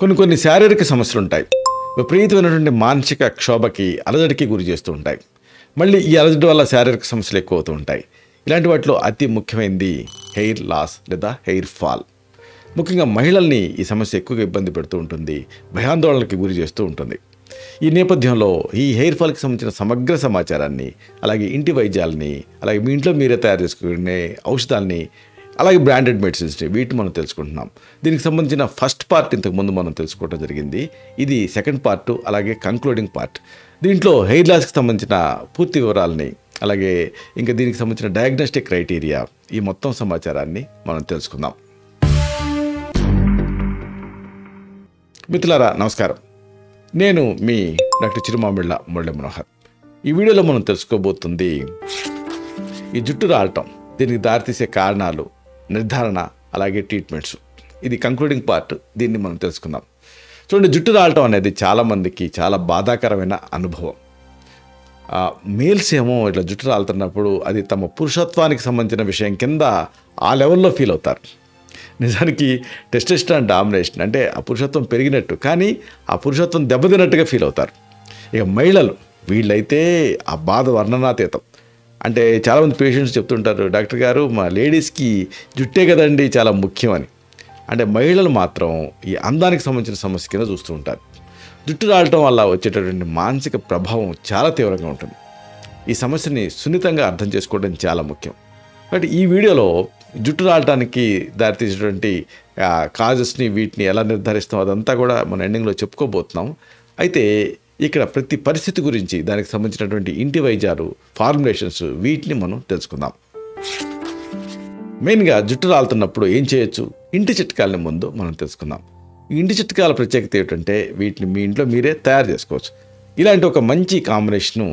కొన్ని శారీరక సమస్యలుంటాయి. విపరీతమైనటువంటి మానసిక క్షోభకి, అలజడికి గురి చేస్తూ ఉంటాయి. మళ్ళీ ఈ అలజడి వల్ల శారీరక సమస్యలు ఎక్కువ అవుతూ ఉంటాయి. ఇలాంటి వాటిలో అతి ముఖ్యమైనది హెయిర్ లాస్ లేదా హెయిర్ ఫాల్. ముఖ్యంగా మహిళల్ని ఈ సమస్య ఎక్కువగా ఇబ్బంది పెడుతూ ఉంటుంది, భయాందోళనకి గురి చేస్తూ ఉంటుంది. ఈ నేపథ్యంలో ఈ హెయిర్ ఫాల్కి సంబంధించిన సమగ్ర సమాచారాన్ని, అలాగే ఇంటి వైద్యాలని, అలాగే మీ ఇంట్లో మీరే తయారు చేసుకునే ఔషధాలని, అలాగే బ్రాండెడ్ మెడిసిన్స్ని వీటిని మనం తెలుసుకుంటున్నాం. దీనికి సంబంధించిన ఫస్ట్ పార్ట్ ఇంతకుముందు మనం తెలుసుకోవడం జరిగింది. ఇది సెకండ్ పార్ట్, అలాగే కంక్లూడింగ్ పార్ట్. దీంట్లో హెయిర్ లాస్కి సంబంధించిన పూర్తి వివరాలని, అలాగే ఇంకా దీనికి సంబంధించిన డయాగ్నోస్టిక్ క్రైటీరియా, ఈ మొత్తం సమాచారాన్ని మనం తెలుసుకుందాం. మిత్రులారా నమస్కారం. నేను మీ డాక్టర్ చిరుమామిళ్ళ మురళీ మనోహర్. ఈ వీడియోలో మనం తెలుసుకోబోతుంది ఈ జుట్టు రాలటం, దీనికి దారితీసే కారణాలు, నిర్ధారణ, అలాగే ట్రీట్మెంట్స్. ఇది కంక్లూడింగ్ పార్ట్. దీన్ని మనం తెలుసుకుందాం. చూడండి, జుట్టు రాలటం అనేది చాలామందికి చాలా బాధాకరమైన అనుభవం. మేల్స్ ఏమో ఇట్లా జుట్టు రాలుతున్నప్పుడు అది తమ పురుషత్వానికి సంబంధించిన విషయం కింద ఆ లెవెల్లో ఫీల్ అవుతారు. నిజానికి టెస్టోస్టెరాన్ డామినేషన్ అంటే ఆ పురుషత్వం పెరిగినట్టు, కానీ ఆ పురుషత్వం దెబ్బతిన్నట్టుగా ఫీల్ అవుతారు. ఇక మహిళలు వీళ్ళైతే ఆ బాధ వర్ణనాతీతం. అంటే చాలామంది పేషెంట్స్ చెప్తుంటారు, డాక్టర్ గారు మా లేడీస్కి జుట్టే కదండి చాలా ముఖ్యం అని. అంటే మహిళలు మాత్రం ఈ అందానికి సంబంధించిన సమస్య కింద చూస్తూ ఉంటారు. జుట్టు రాలటం వల్ల వచ్చేటటువంటి మానసిక ప్రభావం చాలా తీవ్రంగా ఉంటుంది. ఈ సమస్యని సున్నితంగా అర్థం చేసుకోవడం చాలా ముఖ్యం. బట్ ఈ వీడియోలో జుట్టు రాలటానికి దారితీసేటువంటి కాజెస్ని, వీటిని ఎలా నిర్ధారిస్తాం అదంతా కూడా మన ఎండింగ్లో చెప్పుకోబోతున్నాం. అయితే ఇక్కడ ప్రతి పరిస్థితి గురించి, దానికి సంబంధించినటువంటి ఇంటి వైద్యాలు, ఫార్ములేషన్స్, వీటిని మనం తెలుసుకుందాం. మెయిన్గా జుట్టు రాలుతున్నప్పుడు ఏం చేయొచ్చు, ఇంటి చిట్కాలని ముందు మనం తెలుసుకుందాం. ఈ ఇంటి చిట్కాల ప్రత్యేకత ఏమిటంటే వీటిని మీ ఇంట్లో మీరే తయారు చేసుకోవచ్చు. ఇలాంటి ఒక మంచి కాంబినేషను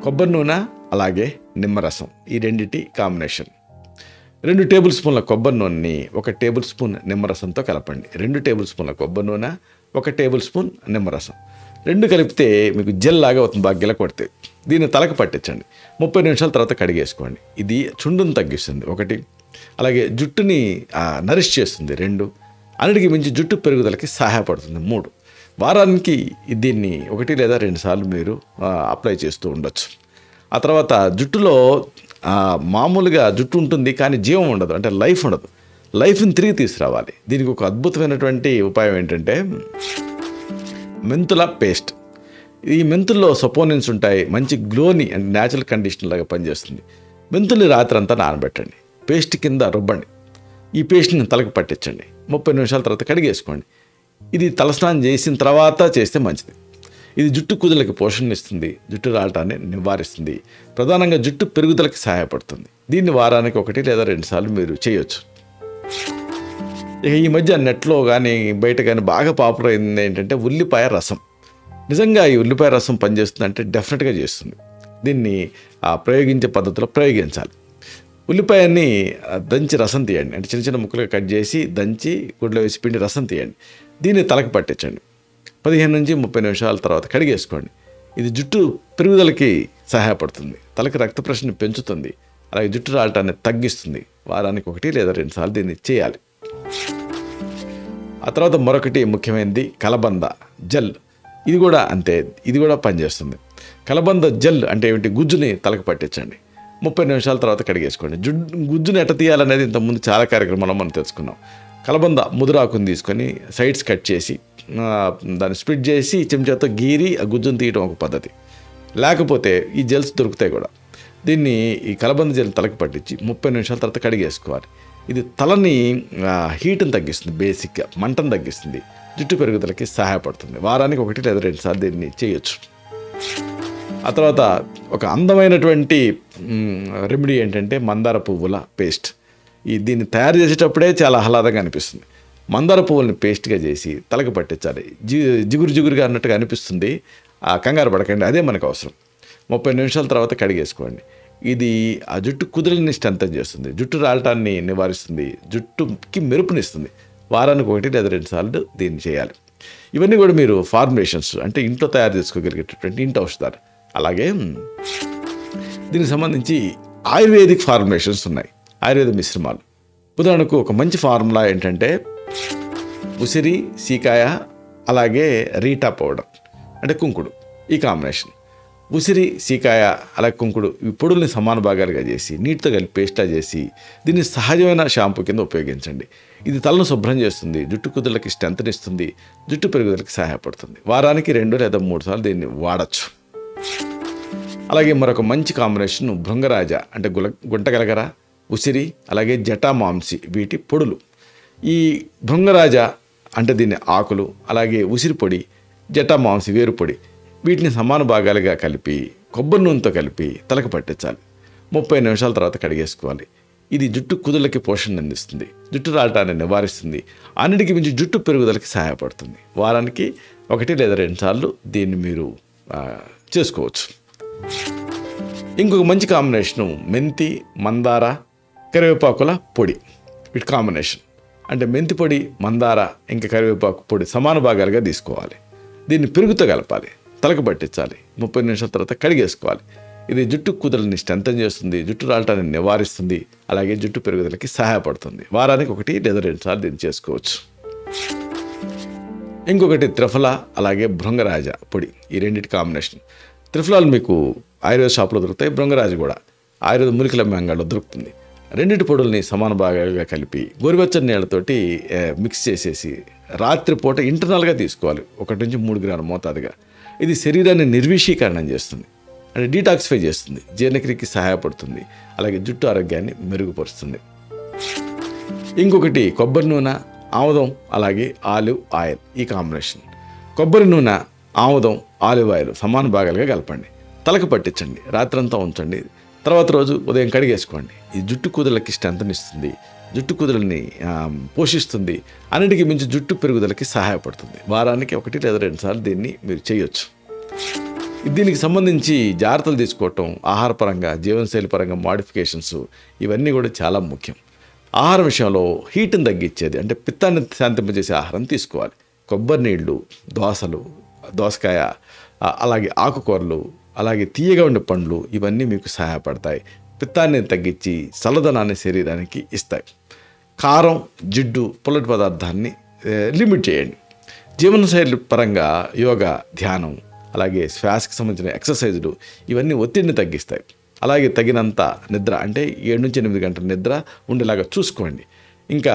కొబ్బరి నూనె, అలాగే నిమ్మరసం, ఈ రెండిటి కాంబినేషన్. 2 టేబుల్ స్పూన్ల కొబ్బరి నూనెని 1 టేబుల్ స్పూన్ నిమ్మరసంతో కలపండి. 2 టేబుల్ స్పూన్ల కొబ్బరి నూనె, 1 టేబుల్ స్పూన్ నిమ్మరసం, 2 కలిపితే మీకు జెల్ లాగా అవుతుంది, బాగా గిల కొడితే. దీన్ని తలకు పట్టించండి. 30 నిమిషాల తర్వాత కడిగేసుకోండి. ఇది చుండును తగ్గిస్తుంది 1, అలాగే జుట్టుని నరిష్ చేస్తుంది 2, అన్నిటికీ మించి జుట్టు పెరుగుదలకి సహాయపడుతుంది 3. వారానికి దీన్ని 1 లేదా 2 సార్లు మీరు అప్లై చేస్తూ ఉండొచ్చు. ఆ తర్వాత జుట్టులో మామూలుగా జుట్టు ఉంటుంది, కానీ జీవం ఉండదు, అంటే లైఫ్ ఉండదు. లైఫ్ని తిరిగి తీసుకురావాలి. దీనికి ఒక అద్భుతమైనటువంటి ఉపాయం ఏంటంటే మెంతుల పేస్ట్. ఈ మెంతుల్లో సపోనిన్స్ ఉంటాయి, మంచి గ్లోని అండ్ న్యాచురల్ కండిషన్ లాగా పనిచేస్తుంది. మెంతుల్ని రాత్రంతా నానబెట్టండి, పేస్ట్ కింద రుబ్బండి. ఈ పేస్ట్ని తలకు పట్టించండి. 30 నిమిషాల తర్వాత కడిగేసుకోండి. ఇది తలస్నానం చేసిన తర్వాత చేస్తే మంచిది. ఇది జుట్టు కుదులకి పోషణ ఇస్తుంది, జుట్టు రాలటాన్ని నివారిస్తుంది, ప్రధానంగా జుట్టు పెరుగుదలకి సహాయపడుతుంది. దీన్ని వారానికి 1 లేదా 2 సార్లు మీరు చేయొచ్చు. ఇక ఈ మధ్య నెట్లో కానీ బయట కానీ బాగా పాపులర్ అయింది ఏంటంటే ఉల్లిపాయ రసం. నిజంగా ఈ ఉల్లిపాయ రసం పనిచేస్తుందంటే డెఫినెట్గా చేస్తుంది. దీన్ని ప్రయోగించే పద్ధతిలో ప్రయోగించాలి. ఉల్లిపాయని దంచి రసం తీయండి, అంటే చిన్న చిన్న ముక్కలుగా కట్ చేసి దంచి గుడ్లో వేసి పిండి రసం తీయండి. దీన్ని తలకు పట్టించండి. 15 నుంచి 30 నిమిషాల తర్వాత కడిగేసుకోండి. ఇది జుట్టు పెరుగుదలకి సహాయపడుతుంది, తలకి రక్త ప్రసరణని పెంచుతుంది, అలాగే జుట్టు రాలటాన్ని తగ్గిస్తుంది. వారానికి 1 లేదా 2 సార్లు దీన్ని చేయాలి. ఆ తర్వాత మరొకటి ముఖ్యమైనది కలబంద జెల్. ఇది కూడా అంతే, ఇది కూడా పనిచేస్తుంది. కలబంద జెల్ అంటే ఏమిటి, గుజ్జుని తలకు పట్టించండి. 30 నిమిషాల తర్వాత కడిగేసుకోండి. గుజ్జుని ఎట్ట తీయాలనేది ఇంతకుముందు చాలా కార్యక్రమాల్లో మనం తెలుసుకున్నాం. కలబంద ముదురాకుని తీసుకొని సైడ్స్ కట్ చేసి దాన్ని స్ప్లిట్ చేసి చెంచాతో గీరి ఆ గుజ్జును తీయడం ఒక పద్ధతి. లేకపోతే ఈ జెల్స్ దొరుకుతాయి కూడా. దీన్ని ఈ కలబంద జెల్ తలకు పట్టించి 30 నిమిషాల తర్వాత కడిగేసుకోవాలి. ఇది తలని హీట్ని తగ్గిస్తుంది, బేసిక్గా మంటను తగ్గిస్తుంది, జుట్టు పెరుగుదలకి సహాయపడుతుంది. వారానికి 1 లేదా 2 సార్లు దీన్ని చేయొచ్చు. ఆ తర్వాత ఒక అందమైనటువంటి రెమెడీ ఏంటంటే మందార పువ్వుల పేస్ట్. దీన్ని తయారు చేసేటప్పుడే చాలా ఆహ్లాదంగా అనిపిస్తుంది. మందార పువ్వుల్ని పేస్ట్గా చేసి తలకు పట్టించాలి. జిగురుగా అన్నట్టుగా అనిపిస్తుంది, కంగారు పడకండి, అదే మనకు అవసరం. 30 నిమిషాల తర్వాత కడిగేసుకోండి. ఇది ఆ జుట్టు కుదులని స్ట్రెంథెన్ చేస్తుంది, జుట్టు రాలటాన్ని నివారిస్తుంది, జుట్టుకి మెరుపునిస్తుంది. వారానికి 1 లేదా 2 సార్లు దీన్ని చేయాలి. ఇవన్నీ కూడా మీరు ఫార్ములేషన్స్, అంటే ఇంట్లో తయారు చేసుకోగలిగేటటువంటి ఇంటి ఔషధాలు. అలాగే దీనికి సంబంధించి ఆయుర్వేదిక్ ఫార్ములేషన్స్ ఉన్నాయి, ఆయుర్వేద మిశ్రమాలు. ఉదాహరణకు ఒక మంచి ఫార్ములా ఏంటంటే ఉసిరి, సీకాయ, అలాగే రీటా పౌడర్ అంటే కుంకుడు, ఈ కాంబినేషన్. ఉసిరి, సీకాయ, అలాగే కుంకుడు ఈ పొడుల్ని సమాన భాగాలుగా చేసి నీటితో కలిపి పేస్ట్లా చేసి దీన్ని సహజమైన షాంపూ కింద ఉపయోగించండి. ఇది తలను శుభ్రం చేస్తుంది, జుట్టు కుదుళ్ళకి స్ట్రెంత్నిస్తుంది, జుట్టు పెరుగుదలకి సహాయపడుతుంది. వారానికి 2 లేదా 3 సార్లు దీన్ని వాడచ్చు. అలాగే మరొక మంచి కాంబినేషన్ భృంగరాజ అంటే గుంటగలగర, ఉసిరి, అలాగే జటామాంసి వీటి పొడులు. ఈ భృంగరాజ అంటే దీని ఆకులు, అలాగే ఉసిరి పొడి, జటామాంసి వేరు పొడి వీటిని సమాన భాగాలుగా కలిపి కొబ్బరి నూనెతో కలిపి తలకు పట్టించాలి. 30 నిమిషాల తర్వాత కడిగేసుకోవాలి. ఇది జుట్టు కుదుళ్ళకి పోషణ అందిస్తుంది, జుట్టు రాలటాన్ని నివారిస్తుంది, అన్నిటికీ మించి జుట్టు పెరుగుదలకి సహాయపడుతుంది. వారానికి 1 లేదా 2 సార్లు దీన్ని మీరు చేసుకోవచ్చు. ఇంకొక మంచి కాంబినేషను మెంతి, మందార, కరివేపాకుల పొడి వీటి కాంబినేషన్. అంటే మెంతి పొడి, మందార ఇంకా కరివేపాకు పొడి సమాన భాగాలుగా తీసుకోవాలి. దీన్ని పెరుగుతో కలపాలి, తలకు పట్టించాలి. 30 నిమిషాల తర్వాత కడిగేసుకోవాలి. ఇది జుట్టు కుదులని స్ట్రెంథన్ చేస్తుంది, జుట్టు రాలటాన్ని నివారిస్తుంది, అలాగే జుట్టు పెరుగుదలకి సహాయపడుతుంది. వారానికి 1 లేదా 2 సార్లు దీన్ని చేసుకోవచ్చు. ఇంకొకటి త్రిఫల, అలాగే భృంగరాజ పొడి, ఈ రెండింటి కాంబినేషన్. త్రిఫలాలు మీకు ఆయుర్వేద షాప్లో దొరుకుతాయి, భృంగరాజు కూడా ఆయుర్వేద మూలికల అంగడిలో దొరుకుతుంది. రెండింటి పొడుల్ని సమాన భాగాలుగా కలిపి గోరువెచ్చని నీళ్ళతోటి మిక్స్ చేసేసి రాత్రిపూట ఇంటర్నల్గా తీసుకోవాలి, 1 నుంచి 3 గ్రాముల మోతాదుగా. ఇది శరీరాన్ని నిర్విషీకరణం చేస్తుంది, అంటే డీటాక్సిఫై చేస్తుంది, జీర్ణక్రియకి సహాయపడుతుంది, అలాగే జుట్టు ఆరోగ్యాన్ని మెరుగుపరుస్తుంది. ఇంకొకటి కొబ్బరి నూనె, ఆముదం, అలాగే ఆలివ్ ఆయిల్ ఈ కాంబినేషన్. కొబ్బరి నూనె, ఆముదం, ఆలివ్ ఆయిల్ సమాన భాగాలుగా కలపండి, తలకు పట్టించండి, రాత్రంతా ఉంచండి, తర్వాత రోజు ఉదయం కడిగేసుకోండి. ఈ జుట్టు కూదలకి స్ట్రెంత్నిస్తుంది, జుట్టు కూదలని పోషిస్తుంది, అన్నిటికీ మించి జుట్టు పెరుగుదలకి సహాయపడుతుంది. వారానికి 1 లేదా 2 సార్లు దీన్ని మీరు చేయొచ్చు. దీనికి సంబంధించి జాగ్రత్తలు తీసుకోవటం, ఆహారపరంగా, జీవనశైలి పరంగా మోడిఫికేషన్స్ ఇవన్నీ కూడా చాలా ముఖ్యం. ఆహార విషయంలో హీట్ని తగ్గించేది అంటే పిత్తాన్ని శాంతింపజేసే ఆహారం తీసుకోవాలి. కొబ్బరి నీళ్ళు, దోసలు, దోసకాయ, అలాగే ఆకుకూరలు, అలాగే తీయగా ఉండే పండ్లు ఇవన్నీ మీకు సహాయపడతాయి, పిత్తాన్ని తగ్గించి చల్లదనాన్ని శరీరానికి ఇస్తాయి. కారం, జిడ్డు, పుల్లటి పదార్థాన్ని లిమిట్ చేయండి. జీవనశైలి పరంగా యోగా, ధ్యానం, అలాగే శ్వాసకి సంబంధించిన ఎక్సర్సైజులు ఇవన్నీ ఒత్తిడిని తగ్గిస్తాయి. అలాగే తగినంత నిద్ర అంటే 7 నుంచి 8 గంటల నిద్ర ఉండేలాగా చూసుకోండి. ఇంకా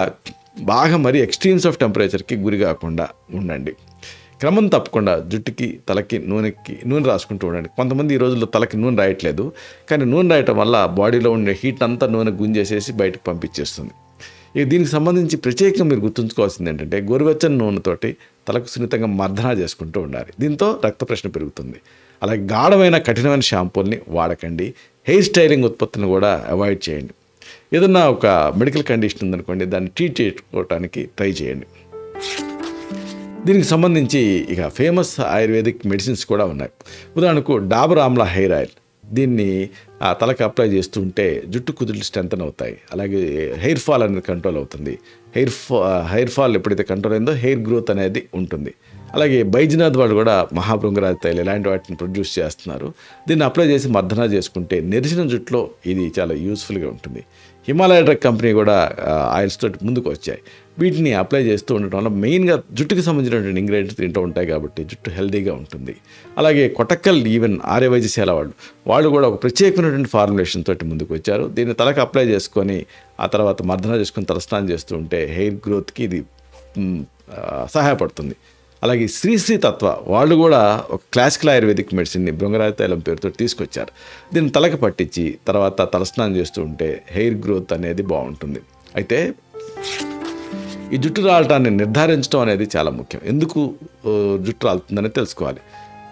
బాగా మరీ ఎక్స్ట్రీమ్స్ ఆఫ్ టెంపరేచర్కి గురి కాకుండా ఉండండి. క్రమం తప్పకుండా జుట్టుకి, తలకి నూనె రాసుకుంటూ ఉండండి. కొంతమంది ఈ రోజుల్లో తలకి నూనె రాయట్లేదు, కానీ నూనె రాయటం వల్ల బాడీలో ఉండే హీట్ అంతా నూనె గుంజేసేసి బయటకు పంపించేస్తుంది. ఇక దీనికి సంబంధించి ప్రత్యేకంగా మీరు గుర్తుంచుకోవాల్సింది ఏంటంటే గోరువెచ్చని నూనెతోటి తలకు సున్నితంగా మర్దన చేసుకుంటూ ఉండాలి. దీంతో రక్త ప్రసరణ పెరుగుతుంది. అలాగే గాఢమైన కఠినమైన షాంపూల్ని వాడకండి. హెయిర్ స్టైలింగ్ ఉత్పత్తిని కూడా అవాయిడ్ చేయండి. ఏదన్నా ఒక మెడికల్ కండిషన్ ఉందనుకోండి, దాన్ని ట్రీట్ చేసుకోవడానికి ట్రై చేయండి. దీనికి సంబంధించి ఇక ఫేమస్ ఆయుర్వేదిక్ మెడిసిన్స్ కూడా ఉన్నాయి. ఉదాహరణకు డాబర్ ఆమ్లా హెయిర్ ఆయిల్, దీన్ని తలకి అప్లై చేస్తుంటే జుట్టు కుదుళ్ళు స్ట్రెంథన్ అవుతాయి, అలాగే హెయిర్ ఫాల్ అనేది కంట్రోల్ అవుతుంది. హెయిర్ ఫాల్ ఎప్పుడైతే కంట్రోల్ అయిందో హెయిర్ గ్రోత్ అనేది ఉంటుంది. అలాగే బైజ్నాథ్ వాళ్ళు కూడా మహాభృంగరాజ తైలం ఇలాంటి వాటిని ప్రొడ్యూస్ చేస్తున్నారు. దీన్ని అప్లై చేసి మర్దన చేసుకుంటే నెరిసిన జుట్టులో ఇది చాలా యూస్ఫుల్గా ఉంటుంది. హిమాలయ డ్రగ్ కంపెనీ కూడా ఆయిల్స్ తోటి ముందుకు వచ్చాయి. వీటిని అప్లై చేస్తూ ఉండటం వల్ల మెయిన్గా జుట్టుకి సంబంధించినటువంటి ఇంగ్రీడియంట్స్ తింటూ ఉంటాయి కాబట్టి జుట్టు హెల్తీగా ఉంటుంది. అలాగే కొటక్కల్ ఈవెన్ ఆర్య వైద్యశాల వాళ్ళు కూడా ఒక ప్రత్యేకమైనటువంటి ఫార్ములేషన్ తోటి ముందుకు వచ్చారు. దీన్ని తలకు అప్లై చేసుకొని ఆ తర్వాత మర్దన చేసుకొని తలస్నానం చేస్తూ ఉంటే హెయిర్ గ్రోత్కి ఇది సహాయపడుతుంది. అలాగే శ్రీ తత్వ వాళ్ళు కూడా ఒక క్లాసికల్ ఆయుర్వేదిక్ మెడిసిన్ని భృంగరాజ తైలం పేరుతో తీసుకొచ్చారు. దీన్ని తలకు పట్టించి తర్వాత తలస్నానం చేస్తూ ఉంటే హెయిర్ గ్రోత్ అనేది బాగుంటుంది. అయితే ఈ జుట్టు రాలటాన్ని నిర్ధారించడం అనేది చాలా ముఖ్యం. ఎందుకు జుట్టు రాలుతుందని తెలుసుకోవాలి.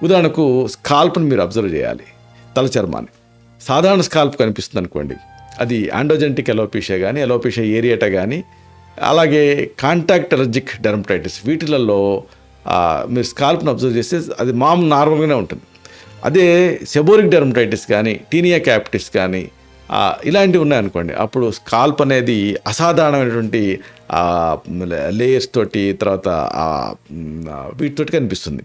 ఉదాహరణకు స్కాల్ప్ని మీరు అబ్జర్వ్ చేయాలి. తల చర్మాన్ని సాధారణ స్కాల్ప్ కనిపిస్తుంది అనుకోండి, అది ఆండ్రోజెంటిక్ ఎలోపీషియా కానీ ఎలోపీషియా ఏరియాటా కానీ అలాగే కాంటాక్ట్ అలర్జిక్ డెర్మటైటిస్ వీటిలలో మీరు స్కాల్ప్ని అబ్జర్వ్ చేస్తే అది నార్మల్గానే ఉంటుంది. అదే సెబోరిక్ డెర్మటైటిస్ కానీ టీనియా క్యాపిటిస్ కానీ ఇలాంటివి ఉన్నాయనుకోండి, అప్పుడు స్కాల్ప్ అనేది అసాధారణమైనటువంటి లేయర్స్ తోటి తర్వాత వీటితోటి కనిపిస్తుంది.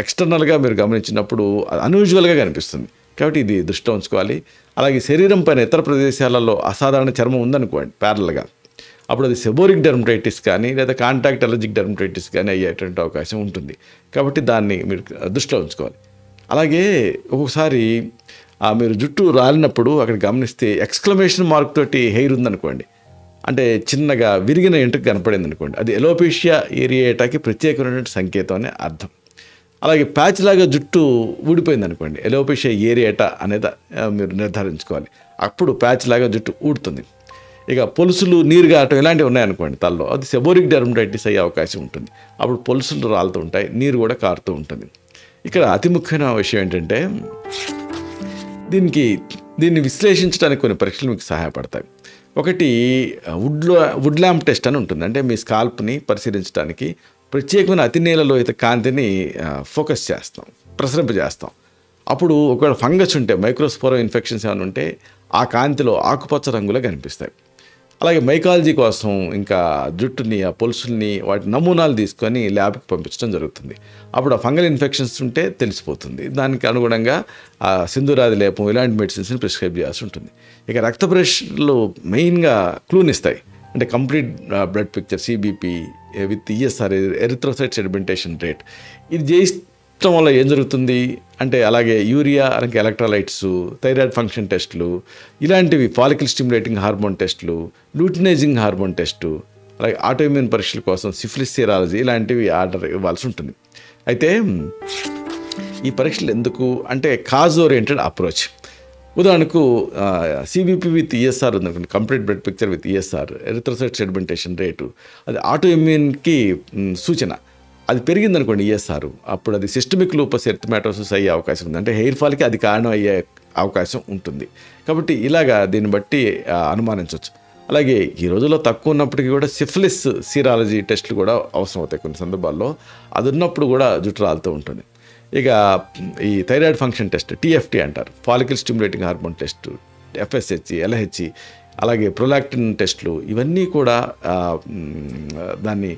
ఎక్స్టర్నల్గా మీరు గమనించినప్పుడు అన్యూజువల్గా కనిపిస్తుంది. కాబట్టి ఇది దృష్టిలో ఉంచుకోవాలి. అలాగే శరీరం పైన ఇతర ప్రదేశాలలో అసాధారణ చర్మం ఉందనుకోండి ప్యారల్గా, అప్పుడు అది సెబోరిక్ డెర్మటైటిస్ కానీ లేదా కాంటాక్ట్ అలర్జిక్ డెర్మటైటిస్ కానీ అయ్యేటువంటి అవకాశం ఉంటుంది. కాబట్టి దాన్ని మీరు దృష్టిలో ఉంచుకోవాలి. అలాగే ఒక్కొక్కసారి మీరు జుట్టు రాలినప్పుడు అక్కడ గమనిస్తే ఎక్స్క్లమేషన్ మార్క్ తోటి హెయిర్ ఉందనుకోండి, అంటే చిన్నగా విరిగిన ఎంట్రుక కనపడింది అనుకోండి, అది ఎలోపేషియా ఏరియేటాకి ప్రత్యేకమైనటువంటి సంకేతం అనే అర్థం. అలాగే ప్యాచ్ లాగా జుట్టు ఊడిపోయింది అనుకోండి, ఎలోపేషియా ఏరియేటా అనేది మీరు నిర్ధారించుకోవాలి. అప్పుడు ప్యాచ్ లాగా జుట్టు ఊడుతుంది. ఇక పొలుసులు నీరు గారటం ఇలాంటివి ఉన్నాయనుకోండి తలలో, అది సెబోరిక్ డెర్మటైటిస్ అయ్యే అవకాశం ఉంటుంది. అప్పుడు పొలుసులు రాలుతూ ఉంటాయి, నీరు కూడా కారుతూ ఉంటుంది. ఇక్కడ అతి ముఖ్యమైన విషయం ఏంటంటే దీన్ని విశ్లేషించడానికి కొన్ని పరీక్షలు మీకు సహాయపడతాయి. ఒకటి వుడ్ ల్యాంప్ టెస్ట్ అని ఉంటుంది. అంటే మీ స్కాల్ప్ని పరిశీలించడానికి ప్రత్యేకమైన అతి నీలలోహిత కాంతిని ఫోకస్ చేస్తాం, ప్రసరింపజేస్తాం. అప్పుడు ఒకవేళ ఫంగస్ ఉంటే, మైక్రోస్పోరో ఇన్ఫెక్షన్స్ ఏమైనా ఉంటే ఆ కాంతిలో ఆకుపచ్చ రంగులో కనిపిస్తాయి. అలాగే మైకాలజీ కోసం ఇంకా జుట్టుని, ఆ పొలుసుల్ని, వాటి నమూనాలు తీసుకొని ల్యాబ్కి పంపించడం జరుగుతుంది. అప్పుడు ఆ ఫంగల్ ఇన్ఫెక్షన్స్ ఉంటే తెలిసిపోతుంది. దానికి అనుగుణంగా ఆ సింధూరాది లేపం ఇలాంటి మెడిసిన్స్ని ప్రిస్క్రైబ్ చేయాల్సి ఉంటుంది. ఇక రక్త పరీక్షలు మెయిన్గా క్లూనిస్తాయి. అంటే complete blood picture, CBP with ESR, erythrocyte sedimentation rate. ఇది చేయించడం వల్ల ఏం జరుగుతుంది అంటే, అలాగే యూరియా, అలాగే ఎలక్ట్రోలైట్స్, థైరాయిడ్ ఫంక్షన్ టెస్టులు ఇలాంటివి, ఫాలికల్ స్టిమ్యులేటింగ్ హార్మోన్ టెస్టులు, లూటినైజింగ్ హార్మోన్ టెస్టు, అలాగే ఆటోఇమ్యూన్ పరీక్షల కోసం సిఫిలిస్ సీరాలజీ ఇలాంటివి ఆర్డర్ ఇవ్వాల్సి ఉంటుంది. అయితే ఈ పరీక్షలు ఎందుకు అంటే కాజ్ ఓరియంటెడ్ అప్రోచ్. ఉదాహరణకు సిబిపి విత్ ఈఎస్ఆర్ ఉందనుకోండి, complete blood picture with ESR, erythrocyte sedimentation rate, అది ఆటోఇమ్యూన్కి సూచన. అది పెరిగిందనుకోండి ఈఎస్ఆర్, అప్పుడు అది సిస్టమిక్ లూపస్ ఎరిథమెటోసిస్ అయ్యే అవకాశం ఉంది. అంటే హెయిర్ ఫాల్కి అది కారణం అయ్యే అవకాశం ఉంటుంది. కాబట్టి ఇలాగా దీన్ని బట్టి అనుమానించవచ్చు. అలాగే ఈ రోజుల్లో తక్కువ ఉన్నప్పటికీ కూడా సిఫిలిస్ సీరాలజీ టెస్టులు కూడా అవసరం అవుతాయి కొన్ని సందర్భాల్లో. అది ఉన్నప్పుడు కూడా జుట్టు రాలుతూ ఉంటుంది. ఇక ఈ థైరాయిడ్ ఫంక్షన్ టెస్ట్, టీఎఫ్టీ అంటారు, follicle stimulating hormone test, FSH, LH, అలాగే ప్రొలాక్టిన్ టెస్టులు, ఇవన్నీ కూడా దాన్ని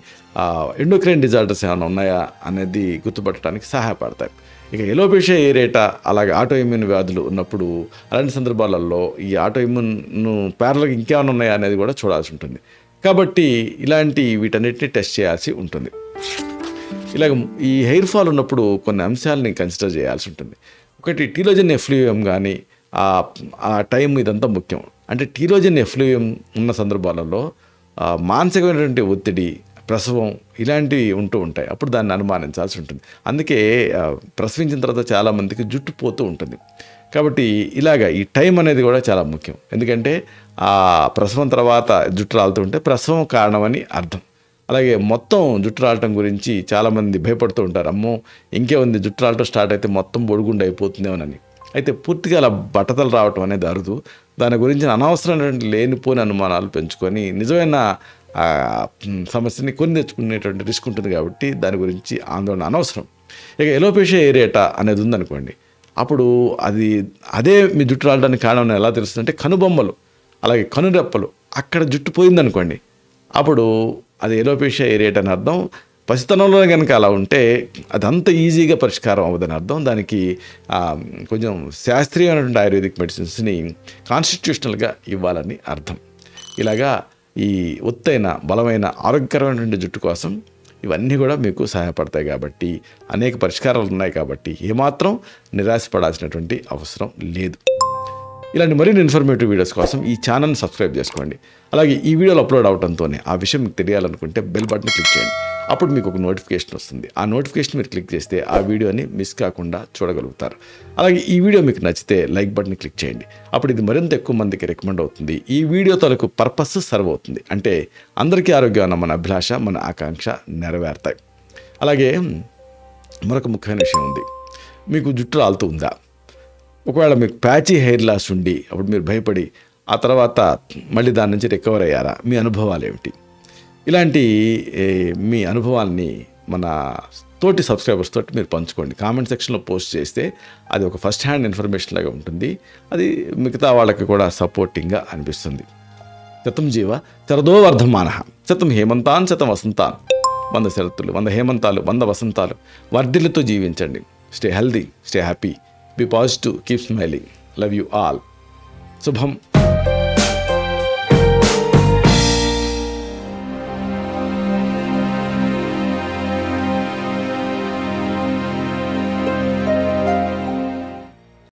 ఎండోక్రైన్ డిజార్డర్స్ ఏమైనా ఉన్నాయా అనేది గుర్తుపట్టడానికి సహాయపడతాయి. ఇక ఎలోపేషియా ఏరియేటా, అలాగే ఆటోఇమ్యూన్ వ్యాధులు ఉన్నప్పుడు అలాంటి సందర్భాలలో ఈ ఆటోఇమ్యూన్ ప్యారల్గా ఇంకేమైనా ఉన్నాయా అనేది కూడా చూడాల్సి ఉంటుంది. కాబట్టి ఇలాంటి వీటన్నిటిని టెస్ట్ చేయాల్సి ఉంటుంది. ఇలాగ ఈ హెయిర్ ఫాల్ ఉన్నప్పుడు కొన్ని అంశాలని కన్సిడర్ చేయాల్సి ఉంటుంది. ఒకటి టీలోజన్ ఎఫ్లూవియం కానీ ఆ టైం ఇదంతా ముఖ్యం. అంటే టీలోజన్ ఎఫ్లూవియం ఉన్న సందర్భాలలో మానసికమైనటువంటి ఒత్తిడి, ప్రసవం ఇలాంటివి ఉంటూ ఉంటాయి. అప్పుడు దాన్ని అనుమానించాల్సి ఉంటుంది. అందుకే ప్రసవించిన తర్వాత చాలామందికి జుట్టు పోతూ ఉంటుంది. కాబట్టి ఇలాగ ఈ టైం అనేది కూడా చాలా ముఖ్యం. ఎందుకంటే ఆ ప్రసవం తర్వాత జుట్టు రాలుతూ ఉంటే ప్రసవం కారణమని అర్థం. అలాగే మొత్తం జుట్టు రాలటం గురించి చాలామంది భయపడుతూ ఉంటారు. అమ్మో ఇంకే ఉంది, జుట్టు రాలటం స్టార్ట్ అయితే మొత్తం బొడుగుండు అయిపోతుందేమోనని. అయితే పూర్తిగా అలా బట్టతలు రావటం అనేది అరుదు. దాని గురించి అనవసరమైనటువంటి లేనిపోని అనుమానాలు పెంచుకొని నిజమైన సమస్యని కొని తెచ్చుకునేటువంటి రిస్క్ ఉంటుంది. కాబట్టి దాని గురించి ఆందోళన అనవసరం. ఇక ఎలోపేషియా ఏరియేటా అనేది ఉందనుకోండి, అప్పుడు అదే మీ జుట్టు రాలడానికి కారణం ఎలా తెలుస్తుందంటే, కనుబొమ్మలు అలాగే కనురెప్పలు అక్కడ జుట్టు పోయిందనుకోండి, అప్పుడు అది ఎలోపేషియా ఏరియేటా అని అర్థం. పసితనంలో కనుక అలా ఉంటే అదంత ఈజీగా పరిష్కారం అవ్వదని అర్థం. దానికి కొంచెం శాస్త్రీయమైనటువంటి ఆయుర్వేదిక్ మెడిసిన్స్ని కాన్స్టిట్యూషనల్గా ఇవ్వాలని అర్థం. ఇలాగా ఈ ఒత్తైన, బలమైన, ఆరోగ్యకరమైనటువంటి జుట్టు కోసం ఇవన్నీ కూడా మీకు సహాయపడతాయి. కాబట్టి అనేక పరిష్కారాలు ఉన్నాయి. కాబట్టి ఏమాత్రం నిరాశపడాల్సినటువంటి అవసరం లేదు. ఇలాంటి మరిన్ని ఇన్ఫర్మేటివ్ వీడియోస్ కోసం ఈ ఛానల్ని సబ్స్క్రైబ్ చేసుకోండి. అలాగే ఈ వీడియోలు అప్లోడ్ అవడంతోనే ఆ విషయం మీకు తెలియాలనుకుంటే బెల్ బటన్ క్లిక్ చేయండి. అప్పుడు మీకు ఒక నోటిఫికేషన్ వస్తుంది. ఆ నోటిఫికేషన్ మీరు క్లిక్ చేస్తే ఆ వీడియోని మిస్ కాకుండా చూడగలుగుతారు. అలాగే ఈ వీడియో మీకు నచ్చితే లైక్ బటన్ క్లిక్ చేయండి. అప్పుడు ఇది మరింత ఎక్కువ మందికి రికమెండ్ అవుతుంది. ఈ వీడియో తాలూకు పర్పస్ సర్వ్ అవుతుంది. అంటే అందరికీ ఆరోగ్యం అన్న మన అభిలాష, మన ఆకాంక్ష నెరవేరుతాయి. అలాగే మరొక ముఖ్యమైన విషయం ఉంది. మీకు జుట్టు రాలుతూ ఉందా? ఒకవేళ మీకు ప్యాచీ హెయిర్ లాస్ ఉండి అప్పుడు మీరు భయపడి ఆ తర్వాత మళ్ళీ దాని నుంచి రికవర్ అయ్యారా? మీ అనుభవాలు ఏమిటి? ఇలాంటి మీ అనుభవాల్ని మన తోటి సబ్స్క్రైబర్స్ తోటి మీరు పంచుకోండి. కామెంట్ సెక్షన్లో పోస్ట్ చేస్తే అది ఒక ఫస్ట్ హ్యాండ్ ఇన్ఫర్మేషన్ లాగా ఉంటుంది. అది మిగతా వాళ్ళకి కూడా సపోర్టింగ్గా అనిపిస్తుంది. శతం జీవ శరదో వర్ధమానః, శతం హేమంతాన్ శతం వసంతాన్. 100 శరత్తులు, 100 హేమంతాలు, 100 వసంతాలు వర్ధిల్లుతో జీవించండి. Stay healthy, stay happy, be positive, keep smiling. Love you all. శుభం.